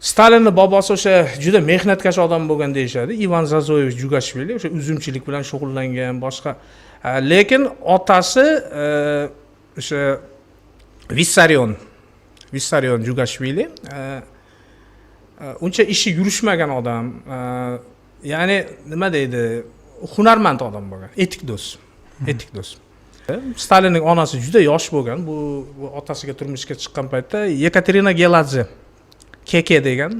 Stalinni bobosi o'sha juda mehnatkash odam bo'lgan deyshadi. Ivan Zazoyevich Jugashvili o'sha uzumchilik bilan shug'ullangan, boshqa. Lekin otasi o'sha Vissarion Jugashvili uncha ishi yurishmagan odam. Ya'ni nima deydi? Hunarmand odam bo'lgan, etik do'st. Stalinning onasi juda yosh bo'lgan. Bu otasiga turmushga chiqqan paytda Yekaterina Geladze Keke degan,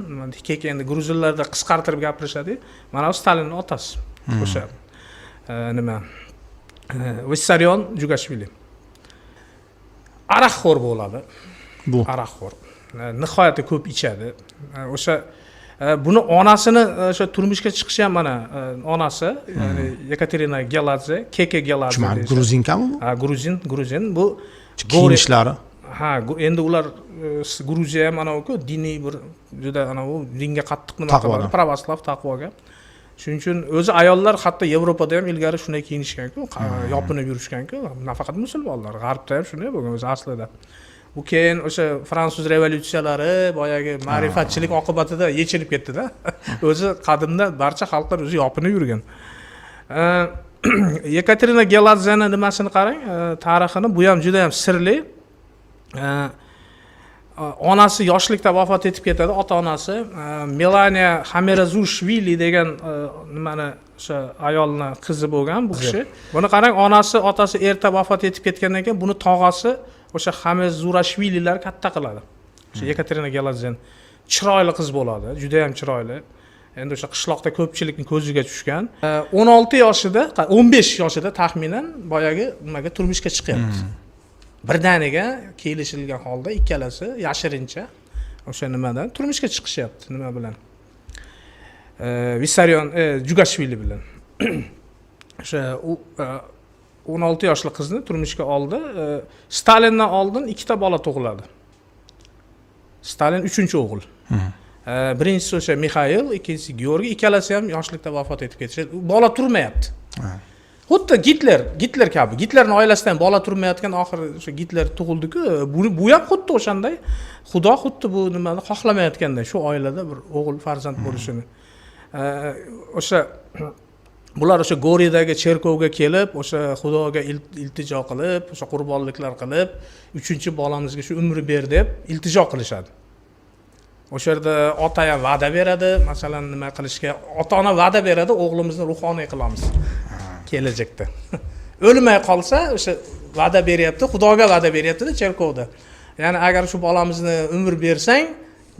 Keke endi gruzinlarda qisqartirib gapirishadi. Mana bu Stalinning otasi. O'sha nima? Vissarion Jugashvili. Aroqxo'r bo'ladi. Bu aroqxo'r. Nihoyatda ko'p ichadi. O'sha buni onasini o'sha turmushga chiqishi ham mana onasi, ya'ni Yekaterina Geladze, Keke Geladze. Gruzinkami bu? Ha, Gruzin. Bu Kiyishlari. Ha, endi ular Gruziya ham ana-ku diniy bir juda ana-u dinga qattiq nima qiladi, pravoslav taqvoga. Shuning uchun o'zi ayollar hatto Yevropada ham ilgari shunday kiyinishgan-ku, yopinib yurishgan-ku. Nafaqat musulmonlar, g'arbda ham shunday bo'lgan o'zi aslida. Bu keyin o'sha fransuz revolyutsiyalari, boyagi ma'rifatchilik oqibatida yechilib ketdi-da. O'zi qadimda barcha xalqlar o'zi yopinib yurgan. Yekaterina Geladzening nimasini qarang, tarixini, bu ham juda ham sirli. Onasi yoshlikda vafot etib ketadi, ota-onasi Melania Xamerazushvili degan nimani o'sha ayolning qizi bo'lgan bu kishi. Buni qarang, onasi, otasi erta vafot etib ketgandan keyin buni tog'asi o'sha Xamezurashvililar katta qiladi. O'sha Yekaterina Geladzen chiroyli qiz bo'ladi, juda ham chiroyli. Endi o'sha qishloqda ko'pchilikning ko'ziga tushgan. 16 yoshida, 15 yoshida taxminan boyagi nimaga turmushga chiqyapti. Birdaniga kelishilgan holda ikkalasi yashirincha o'sha nimadan turmushga chiqishyapti. Nima bilan? Vissarion Jugashvili bilan. O'sha 16 yoshli qizni turmushga oldi. Stalindan oldin ikkita bola tug'iladi. Stalin 3-o'g'il. Birinchisi o'sha Mikhail, ikkinchisi Georgiy, ikkalasi ham yoshlikda vafot etib ketishadi. Bola turmayapti. Xuddi Gitler kabi. Gitlerning oilasidan bola turmayotgan, oxiri o'sha Gitler tug'ildi-ku, bu ham xuddi o'shanday. Xudo xuddi bu nimani xohlamayotganday, shu oilada bir o'g'il farzand bo'lishini. O'sha bular o'sha Goriyadagi cherkovga kelib, o'sha Xudoga iltijo qilib, o'sha qurbonliklar qilib, 3-bolamizga shu umri ber deb iltijo qilishadi. O'sha yerda ota ham va'da beradi, masalan nima qilishga, ota-ona va'da beradi, o'g'limizni ruhoniy qilamiz kelajakda. O'lmay qolsa, o'sha va'da beryapti, Xudoga va'da beryapti-da cherkovda. Ya'ni agar shu bolamizni umr bersang,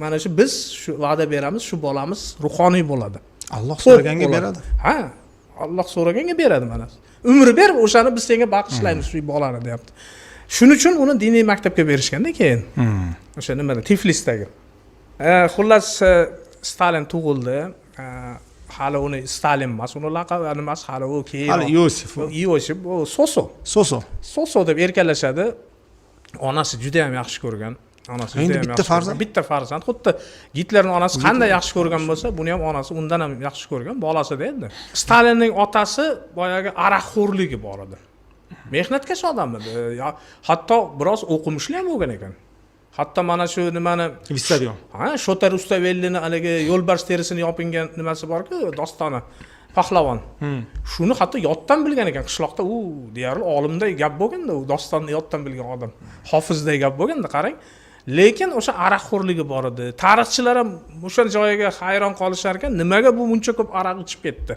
mana shu biz shu va'da beramiz, shu bolamiz ruhoniy bo'ladi. Alloh so'raganga beradi. Ha, Alloh so'raganga beradi mana. Umr ber, o'shani biz senga bag'ishlaymiz shu bolani, deyapti. Shuning uchun uni diniy maktabga berishganda keyin. O'sha nimada Tiflisdagi. Xullas Stalin tug'ildi. Hali uni Stalin emas, uni laqabi emas, hali u keyin. Hali Yosif, u Soso deb erkalashadi. Onasi juda ham yaxshi ko'rgan. Onasi juda ham yaxshi ko'rgan. Bitta farzand. Xuddi Gitlerning onasi qanday yaxshi ko'rgan bo'lsa, buni ham onasi undan ham yaxshi ko'rgan, bolasida endi. Stalinning otasi boyagi aroqxo'rligi bor edi. Mehnatkash odam edi. Hatto biroz o'qimishli ham bo'lgan ekan. Hatto mana shu nimani Vissarion. Ha, Shotar Ustavellini haligi yo'lbars terisini yopingan nimasi bor-ku, dostoni. Pahlavon. Shuni hatto yoddan bilgan ekan qishloqda, u deyarli olimday gap bo'lganda, u dostonni yoddan bilgan odam. Hofizday gap bo'lganda, qarang. Lekin o'sha aroqxo'rligi bor edi. Tarixchilar ham o'sha joyiga hayron qolishar ekan, nimaga bu buncha ko'p aroq ichib ketdi?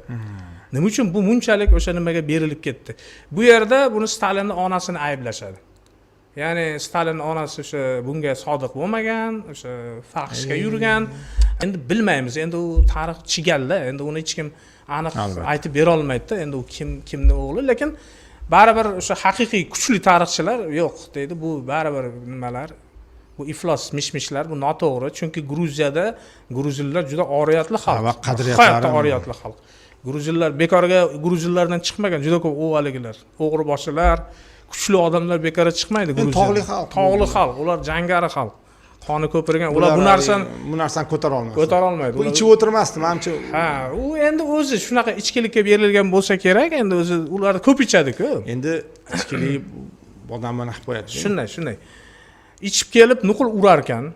Nima uchun bu bunchalik o'sha nimaga berilib ketdi? Bu yerda buni Stalinning onasini ayblashadi. Ya'ni Stalinning onasi o'sha bunga sodiq bo'lmagan, o'sha fahshga yurgan. Endi bilmaymiz. Endi u tarix chigalla, endi uni hech kim aniq aytib bera olmaydi-da. Endi u kimning o'g'li, lekin baribir o'sha haqiqiy kuchli tarixchilar yo'q deydi. Bu baribir nimalar, bu iflos mishmishlar, bu noto'g'ri. Chunki Gruziyada gruzinlar juda oriyatli xalq. Va qadriyatlari oriyatli xalq. Gruzinlar bekorga gruzinlardan chiqmagan, juda ko'p o'g'aligilar, o'g'ri-boshilar, kuchli odamlar bekorga chiqmaydi Gruziyada. Tog'li xalq, ular jangari xalq. Qoni ko'pirgan, ular bu narsani ko'tara olmaydi. Bu ichib o'tirmasdi, menimcha. Ha, u endi o'zi shunaqa ichkilikka berilgan bo'lsa kerak, endi o'zi ular ko'p ichadi-ku. Endi ichkilik odamni naq qo'yadi. Shunday. Ichib kelib nuqul urar ekan.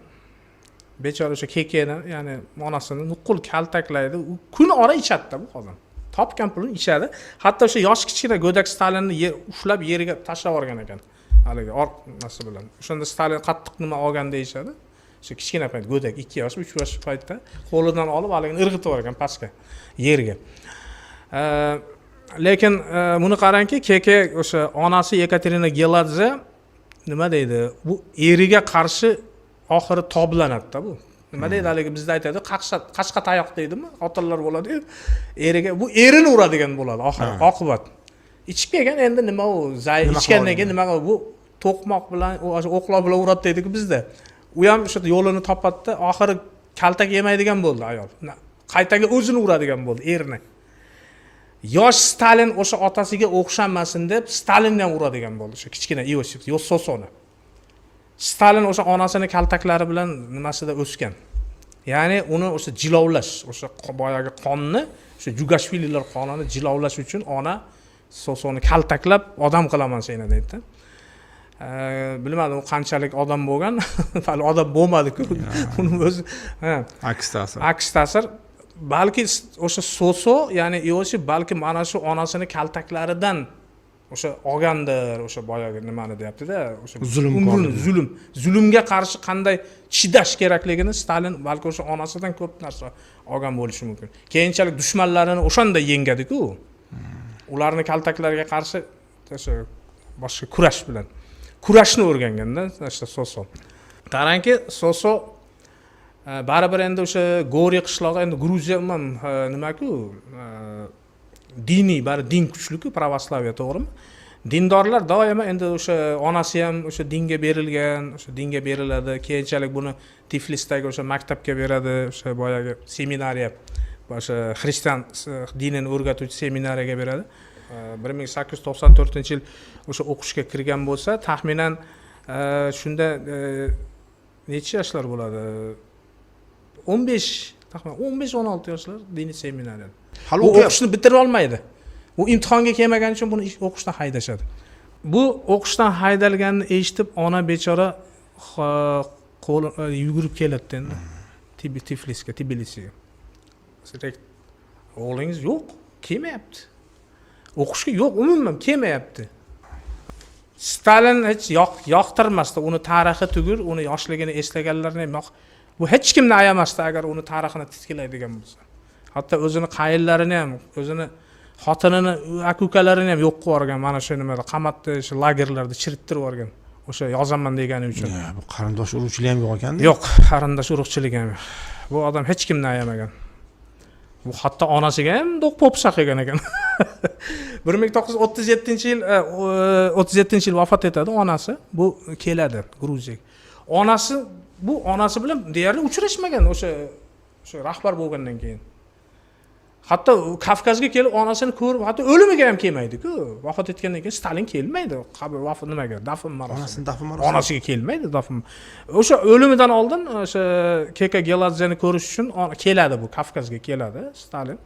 bechora o'sha kekeni, ya'ni onasini nuqul kaltaklaydi. U kun ora ichadi bu qozon. Topgan pulini ichadi. Hatto o'sha yosh kichkina go'dak Stalinni ushlab yeriga tashlab yuborgan ekan. Haligi orqasi bilan. O'shanda Stalin qattiq nima olgan deyshadi. O'sha kichkina payt go'dak 2 yosh, 3 yosh paytda qo'lidan olib haligini irg'itib yuborgan pastga, yerga. Lekin buni qarangki, keke o'sha onasi Yekaterina Geladze nima deydi? Bu eriga qarshi oxiri toblanadi-da bu. Nima deydi haligi bizda aytadi, qashqa tayoq deydimi? Xotinlar bo'ladi. Eriga bu erini uradigan bo'ladi oxiri, oqibat. Ichib kelgan endi nima u, ichgandan keyin nima bu to'qmoq bilan, o'qlar bilan uradi deydi-ku bizda. U ham o'sha yo'lini topadi-da, oxiri kaltak yemaydigan bo'ldi ayol. Qaytaga o'zini uradigan bo'ldi erini. Yosh Stalin o'sha otasiga o'xshamasin deb Stalinni ham uradigan bo'ldi, o'sha kichkina Iosif Sosoni. Stalin o'sha onasini kaltaklari bilan nimasida o'sgan. Ya'ni uni o'sha jilovlash, o'sha boyagi qonni, o'sha Jugashvililar qonini jilovlash uchun ona Sosoni kaltaklab odam qilaman seni deydi. Bilmadim u qanchalik odam bo'lgan, hali odam bo'lmadi-ku. Uni o'zi aks ta'sir. Balki o'sha Soso, ya'ni Iosif balki mana shu onasini kaltaklaridan o'sha olgandir, o'sha boyagi nimani deyapti-da, o'sha zulmga qarshi qanday chidash kerakligini Stalin balki o'sha onasidan ko'p narsa olgan bo'lishi mumkin. Keyinchalik dushmanlarini o'shanda yengadi-ku. Ularni kaltaklariga qarshi o'sha boshqa kurashni o'rganganda o'sha Soso. Qarangki, Soso baribir endi o'sha Gori qishlog'i, endi Gruziya umuman nima-ku, diniy, bari din kuchli-ku, pravoslaviya, to'g'rimi? Dindorlar doimo endi o'sha onasi ham o'sha dinga berilgan, o'sha dinga beriladi. Keyinchalik buni Tiflisdagi o'sha maktabga beradi, o'sha boyagi seminariya, o'sha xristian dinini o'rgatuvchi seminariyaga beradi. 1894-yil o'sha o'qishga kirgan bo'lsa, taxminan shunda necha yoshlar bo'ladi? 15-16 yoshlar diniy seminariyada. Hali o'qishni bitira olmaydi. U imtihonga kelmagan uchun buni o'qishdan haydashadi. Bu o'qishdan haydalganini eshitib, ona bechora yugurib keladi endi. Tbilisiga. O'g'lingiz yo'q, kelmayapti. O'qishga yo'q, umuman kelmayapti. Stalin hech yoqtirmasdi, uni tarixi tugul, uni yoshligini eslaganlarni ham bu hech kimni ayamasdi agar uni tarixini titkiladigan bo'lsa. Hatto o'zini qayillarini ham, o'zini xotinini, aka-ukalarini ham yo'q qilib yuborgan, mana shu nimada qamatda, shu lagerlarda chirittirib yuborgan. O'sha yozaman degani uchun. Bu qarindosh urug'chilik ham yo'q ekan-da? Yo'q, qarindosh urug'chilik ham yo'q. Bu odam hech kimni ayamagan. Bu hatto onasiga ham do'q popsa qilgan ekan. 1937-yil vafot etadi onasi. Bu keladi Gruziyaga. Onasi bilan deyarli uchrashmagan o'sha rahbar bo'lgandan keyin. Hatto Kavkazga kelib onasini ko'rib, hatto o'limiga ham kelmaydi-ku. Vafot etgandan keyin Stalin kelmaydi. Qabr nimaga? Dafn marosimiga. Onasiga kelmaydi dafn. O'sha o'limidan oldin o'sha Keka Geladzeni ko'rish uchun keladi bu, Kavkazga keladi Stalin.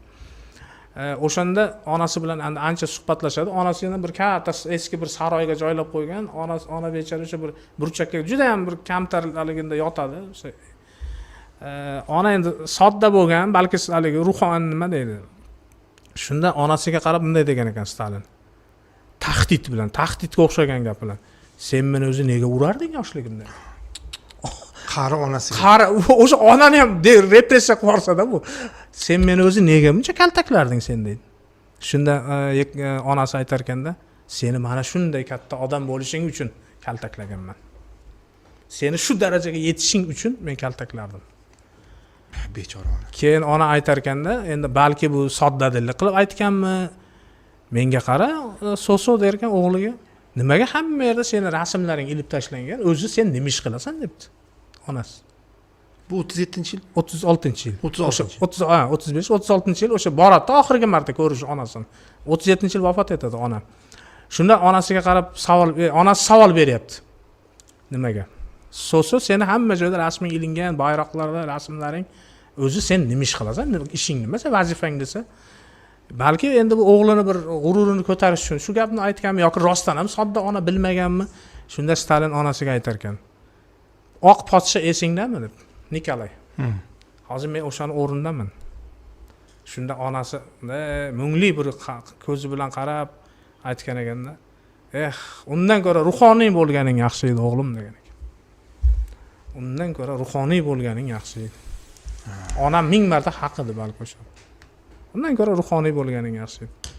O'shanda onasi bilan ancha suhbatlashadi. Onasini bir katta eski bir saroyga joylab qo'ygan. Ona bechora o'sha bir burchakka juda ham bir kamtarligida yotadi. O'sha ona endi sodda bo'lgan, balki haligi ruhan nima deydi. Shunda onasiga qarab bunday degan ekan Stalin. Tahdidga o'xshagan gap bilan. Sen meni o'zi nega urarding yoshligimda? Qari onasiga. Qari o'sha onani ham repressiya qilib yuborsa-da bu. Sen meni o'zi nega buncha kaltaklarding sen deydi. Shunda onasi aytar ekanda, seni mana shunday katta odam bo'lishing uchun kaltaklaganman. Seni shu darajaga yetishing uchun men kaltaklardim. Bechora ona. Keyin ona aytar ekanda, endi balki bu soddadillik qilib aytganmi? Menga qara, Soso der ekan o'g'liga. Nimaga hamma yerda seni rasmlaring ilib tashlangan? O'zi sen nima ish qilasan debdi. Onasi. Bu 37-yil, 36-yil. 35-36-yil o'sha boradi oxirgi marta ko'rish onasini. 37-yil vafot etadi ona. Shunda onasiga qarab onasi savol beryapti. Nimaga? Soso seni hamma joyda rasming ilingan, bayroqlarda rasmlaring, o'zi sen nima ish qilasan? Ishing nima? Vazifang desa, balki endi bu o'g'lini bir g'ururini ko'tarish uchun shu gapni aytganmi yoki rostdan ham sodda ona bilmaganmi? Shunda Stalin onasiga aytar ekan. Oq podsha esingdami deb. Nikolay. Hmm. Hozir men o'shani o'rindaman. Shunda onasi mungli bir ko'zi bilan qarab aytgan ekanda, undan ko'ra ruhoniy bo'lganing yaxshi edi o'g'lim degan ekan. Undan ko'ra ruhoniy bo'lganing yaxshi edi. Onam 1000 marta haq edi balki o'sha. Undan ko'ra ruhoniy bo'lganing yaxshi edi.